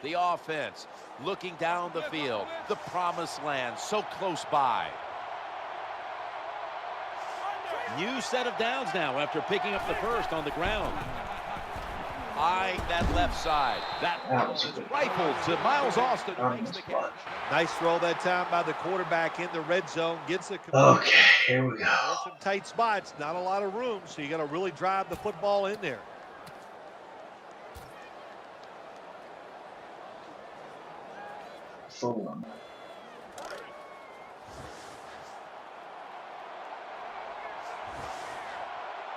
The offense looking down the field. The promised land so close by. New set of downs now after picking up the first on the ground. Eyeing that left side. That was rifled to Miles Austin. Nice throw that time by the quarterback in the red zone. Gets the okay, here we go. There's some tight spots, not a lot of room, so you got to really drive the football in there.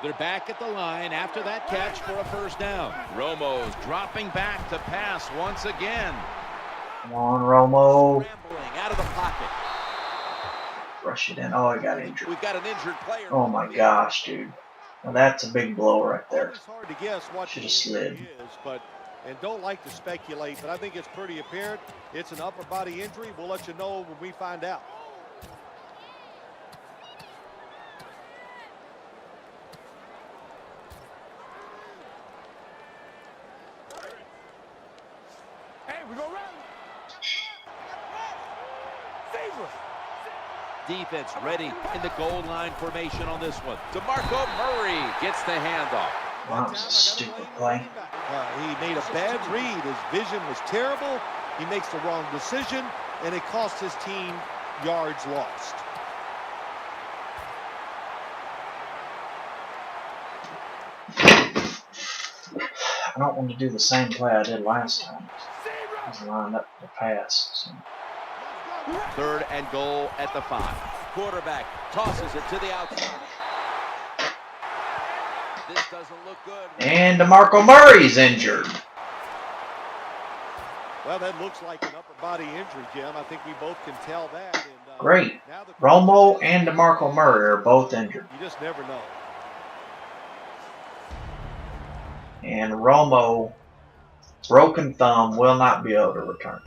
They're back at the line after that catch for a first down. Romo's dropping back to pass once again. Come on, Romo. Scrambling out of the pocket. Rush it in. Oh, I got injured. We've got an injured player. Oh my gosh, dude. Well, that's a big blow right there. It's hard to guess what should have slid. And don't like to speculate, but I think it's pretty apparent. It's an upper body injury. We'll let you know when we find out. We go around. Defense ready in the goal line formation on this one. DeMarco Murray gets the handoff. That was a stupid play. He made a bad read. His vision was terrible. He makes the wrong decision, and it cost his team yards lost. I don't want to do the same play I did last time. I was lined up to pass. So. 3rd and goal at the 5. Quarterback tosses it to the outside. This doesn't look good. And DeMarco Murray's injured. Well, that looks like an upper body injury, Jim. I think we both can tell that. And, great. Romo and DeMarco Murray are both injured. You just never know. And Romo, broken thumb, will not be able to return.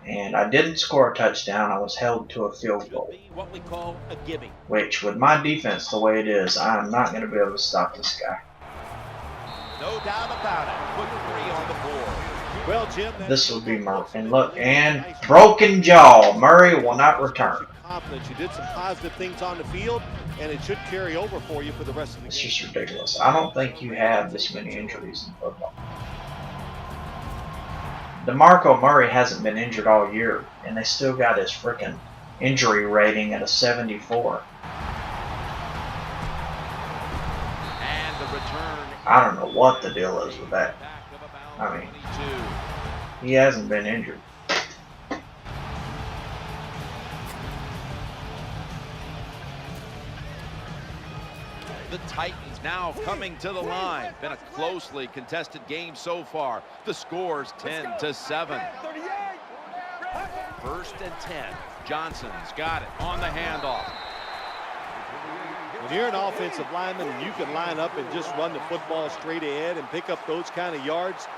And I didn't score a touchdown. I was held to a field goal. What we call a giving. Which, with my defense the way it is, I'm not going to be able to stop this guy. No doubt about it. Put 3 on the board. Well, Jim, this will be Murray. And look, and broken jaw. Murray will not return. Confidence. You did some positive things on the field, and it should carry over for you for the rest of the game. It's just ridiculous. I don't think you have this many injuries in football. DeMarco Murray hasn't been injured all year, and they still got his freaking injury rating at a 74. And the return. I don't know what the deal is with that. I mean, he hasn't been injured. The Titans now coming to the line. Been a closely contested game so far. The score's 10-7. 1st and 10. Johnson's got it on the handoff. When you're an offensive lineman and you can line up and just run the football straight ahead and pick up those kind of yards,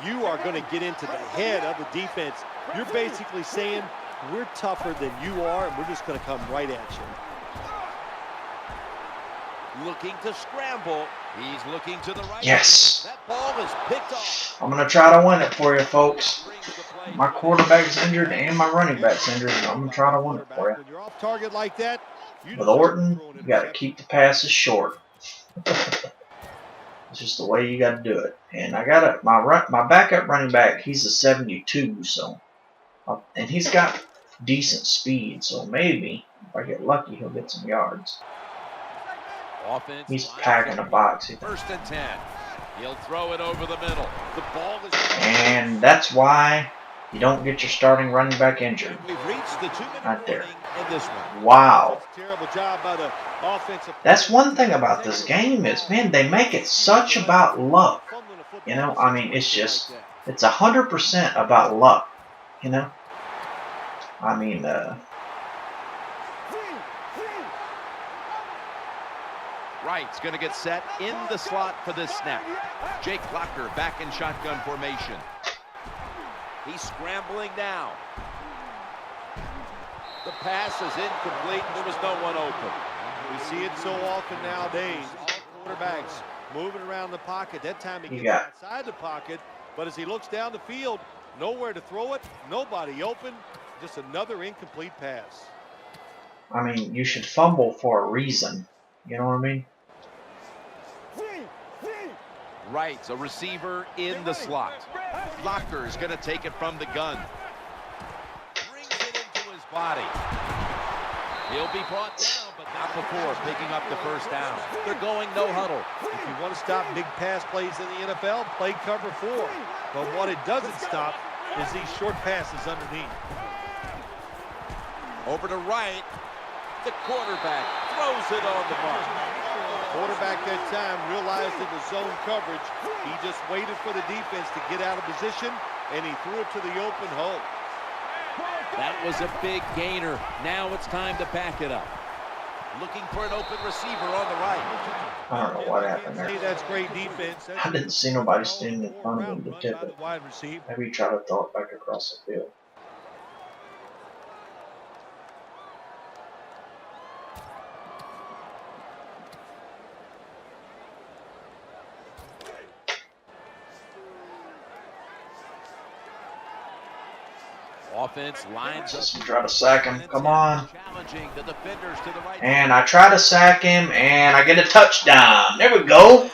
you are going to get into the head of the defense. You're basically saying, we're tougher than you are, and we're just going to come right at you. Looking to scramble. He's looking to the right. Yes. That ball is picked off. I'm going to try to win it for you, folks. My quarterback's injured and my running back's injured, and I'm going to try to win it for you. When you're off target like that, with Orton, you got to keep the passes short. It's just the way you got to do it. And I got my backup running back. He's a 72, so and he's got decent speed. So maybe if I get lucky, he'll get some yards. Offense. He's packing a box. 1st and 10. He'll throw it over the middle. The ball is. And that's why you don't get your starting running back injured. We've reached the 2-minute right there. In this one. Wow. Terrible job by the offensive. That's one thing about this game is, man, they make it such about luck. You know, I mean, it's 100% about luck. You know, I mean, Wright's going to get set in the slot for this snap. Jake Locker back in shotgun formation. He's scrambling now. The pass is incomplete. There was no one open. We see it so often nowadays. All quarterbacks moving around the pocket. That time he gets outside the pocket, But as he looks down the field, nowhere to throw it, nobody open, just another incomplete pass. I mean, you should fumble for a reason. You know what I mean? Right, a receiver in the slot. Locker is going to take it from the gun. Brings it into his body. He'll be brought down, but not before picking up the first down. They're going no huddle. If you want to stop big pass plays in the NFL, play cover 4. But what it doesn't stop is these short passes underneath. Over to right. The quarterback throws it on the mark. Quarterback that time realized it was zone coverage. He just waited for the defense to get out of position, and he threw it to the open hole. That was a big gainer. Now it's time to back it up. Looking for an open receiver on the right. I don't know what happened there. Hey, that's great defense. I didn't see nobody standing in front of him to tip it. Wide receiver. Maybe he tried to throw it back across the field. Offense lines up. Try to sack him. Come on. Challenging the defenders to the right. And I try to sack him, and I get a touchdown. There we go.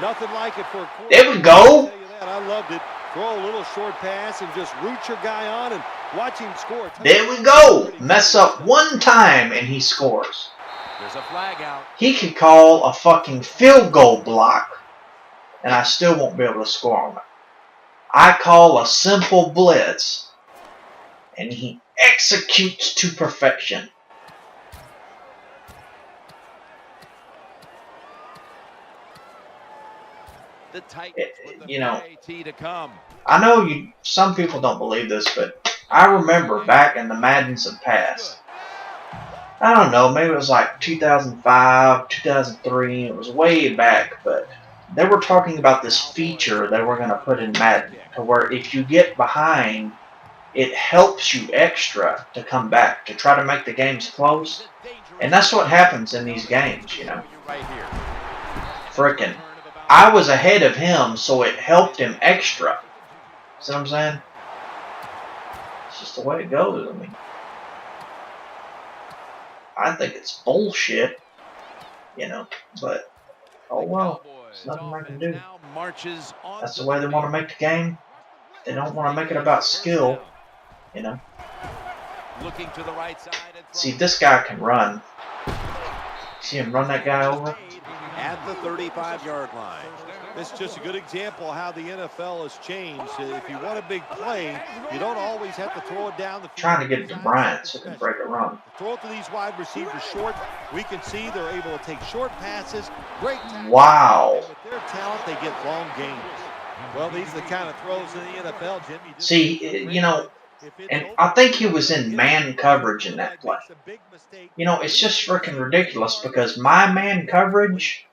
Nothing like it for a quarterback. There we go. I loved it. Throw a little short pass and just root your guy on and watch him score. There we go. Mess up one time, and he scores. There's a flag out. He could call a fucking field goal block, and I still won't be able to score on it. I call a simple blitz, and he executes to perfection. The Titans with the You know, PAT to come. I know some people don't believe this, but I remember back in the Maddens of past. I don't know, maybe it was like 2005, 2003. It was way back, but they were talking about this feature they were going to put in Madden, to where if you get behind, it helps you extra to come back, to try to make the games close. And that's what happens in these games, you know. Frickin'. I was ahead of him, so it helped him extra. See what I'm saying? It's just the way it goes. I mean, I think it's bullshit, you know, but oh well. There's nothing I can do. That's the way they want to make the game. They don't want to make it about skill, you know. Looking to the right side. See, this guy can run. See him run that guy over? At the 35-yard line. This is just a good example of how the NFL has changed. If you want a big play, you don't always have to throw it down the field. Trying to get it to Bryant so he can break a run. Throw it to these wide receivers short. We can see they're able to take short passes. Great tackle. Wow. With their talent, they get long gains. Well, these are the kind of throws in the NFL, Jim. See, you know, and I think he was in man coverage in that play. You know, it's just freaking ridiculous because my man coverage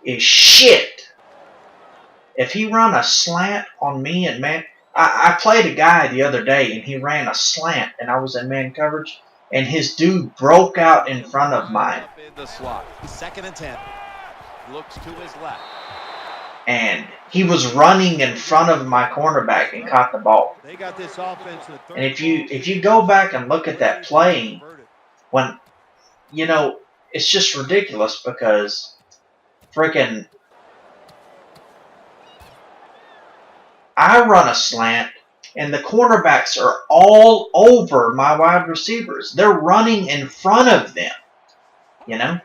is shit. If he run a slant on me and man, I played a guy the other day and he ran a slant and I was in man coverage and his dude broke out in front of mine. In the slot. 2nd and 10. Looks to his left. And he was running in front of my cornerback and caught the ball. They got this offense in the third. And if you go back and look at that play, when, you know, it's just ridiculous because freaking I run a slant and the cornerbacks are all over my wide receivers. They're running in front of them, you know?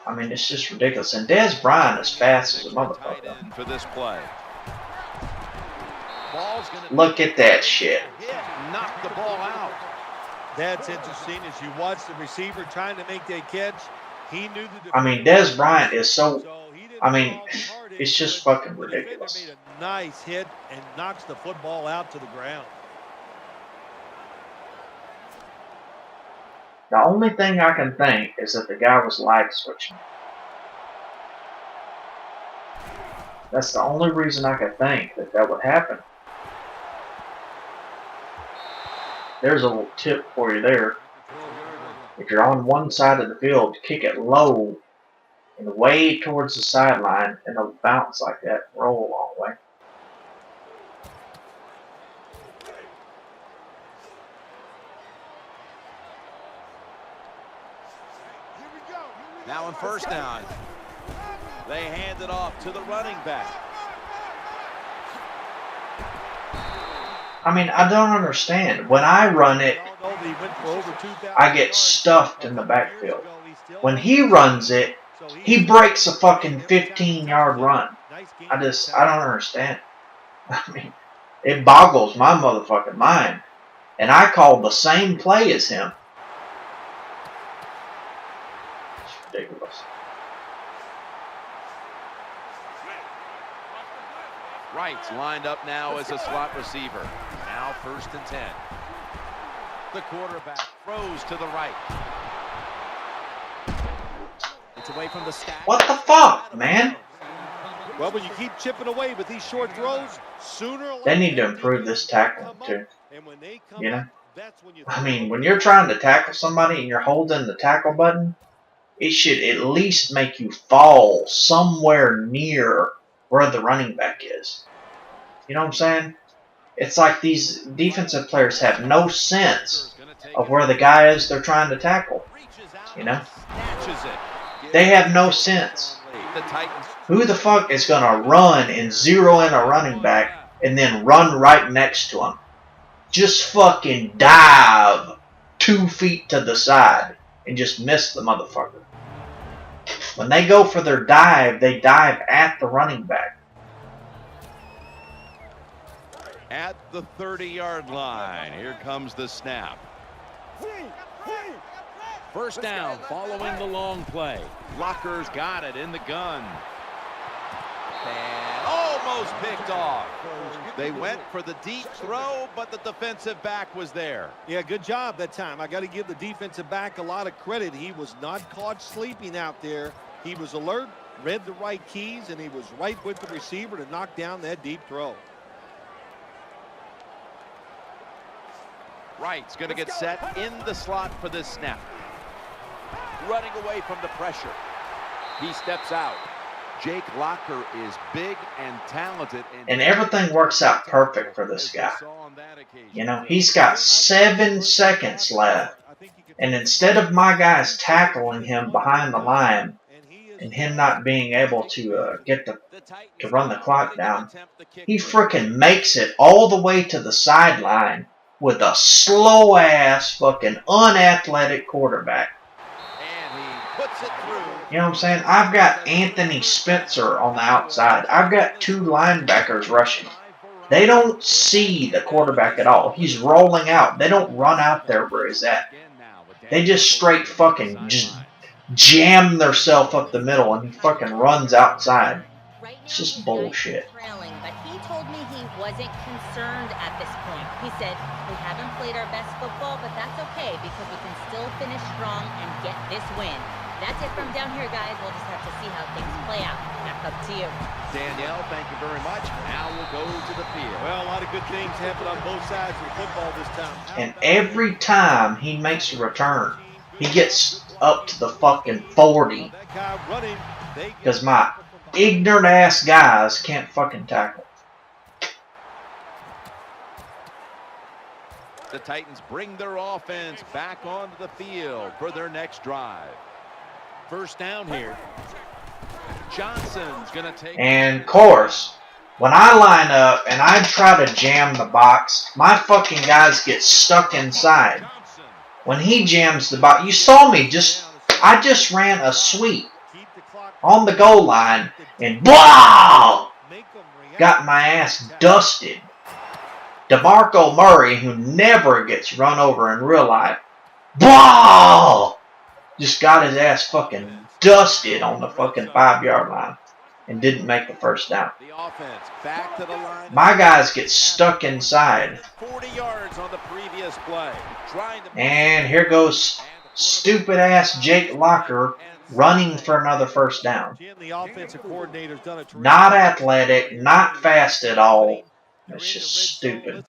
I mean, it's just ridiculous. And Dez Bryant is fast as a motherfucker. For this play. Look at that shit. Knock the ball out. That's interesting. As you watch the receiver trying to make that catch, he knew the. I mean, Dez Bryant is so. I mean, it's just fucking ridiculous. Made a nice hit and knocks the football out to the ground. The only thing I can think is that the guy was lag switching. That's the only reason I could think that would happen. There's a little tip for you there. If you're on one side of the field, kick it low and way towards the sideline, and they'll bounce like that and roll a long way. Now on first down, they hand it off to the running back. I mean, I don't understand. When I run it, I get stuffed in the backfield. When he runs it, he breaks a fucking 15-yard run. I don't understand. I mean, it boggles my motherfucking mind. And I called the same play as him. It's ridiculous. Wright's lined up now as a slot receiver. Now 1st and 10. The quarterback throws to the right. It's away from the stack. What the fuck, man? Well, when you keep chipping away with these short throws, sooner or later They need to improve this tackling too. You know? I mean, when you're trying to tackle somebody and you're holding the tackle button, it should at least make you fall somewhere near where the running back is. You know what I'm saying? It's like these defensive players have no sense of where the guy is they're trying to tackle. You know? They have no sense. Who the fuck is going to run and zero in a running back and then run right next to him? Just fucking dive 2 feet to the side and just miss the motherfucker. When they go for their dive, they dive at the running back. At the 30-yard line, here comes the snap. First down following the long play. Locker's got it in the gun. And almost picked off. They went for the deep throw, but the defensive back was there. Yeah, good job that time. I got to give the defensive back a lot of credit. He was not caught sleeping out there. He was alert, read the right keys, and he was right with the receiver to knock down that deep throw. Wright's going to get set in the slot for this snap. Running away from the pressure. He steps out. Jake Locker is big and talented. And everything works out perfect for this guy. You know, he's got 7 seconds left. And instead of my guys tackling him behind the line and him not being able to to run the clock down, he freaking makes it all the way to the sideline with a slow-ass, fucking unathletic quarterback. And he puts it through. You know what I'm saying? I've got Anthony Spencer on the outside. I've got 2 linebackers rushing. They don't see the quarterback at all. He's rolling out. They don't run out there where he's at. They just straight fucking just jam themselves up the middle and he fucking runs outside. It's just bullshit. But he told me he wasn't concerned at this point. He said, we haven't played our best football, but that's okay because we can still finish strong and get this win. That's it from down here, guys. We'll just have to see how things play out. Back up to you. Danielle, thank you very much. Now we'll go to the field. Well, a lot of good things happen on both sides of football this time. And every time he makes a return, he gets up to the fucking 40. Because my ignorant ass guys can't fucking tackle. The Titans bring their offense back onto the field for their next drive. First down here. Johnson's going to take... And of course, when I line up and I try to jam the box, my fucking guys get stuck inside. When he jams the box, you saw me I just ran a sweep on the goal line and blah! Got my ass dusted. DeMarco Murray, who never gets run over in real life, blah! Just got his ass fucking dusted on the fucking 5-yard line and didn't make the first down. The offense back to the line. My guys get stuck inside. 40 yards on the previous play. And here goes stupid ass Jake Locker running for another first down. Not athletic, not fast at all. It's just stupid.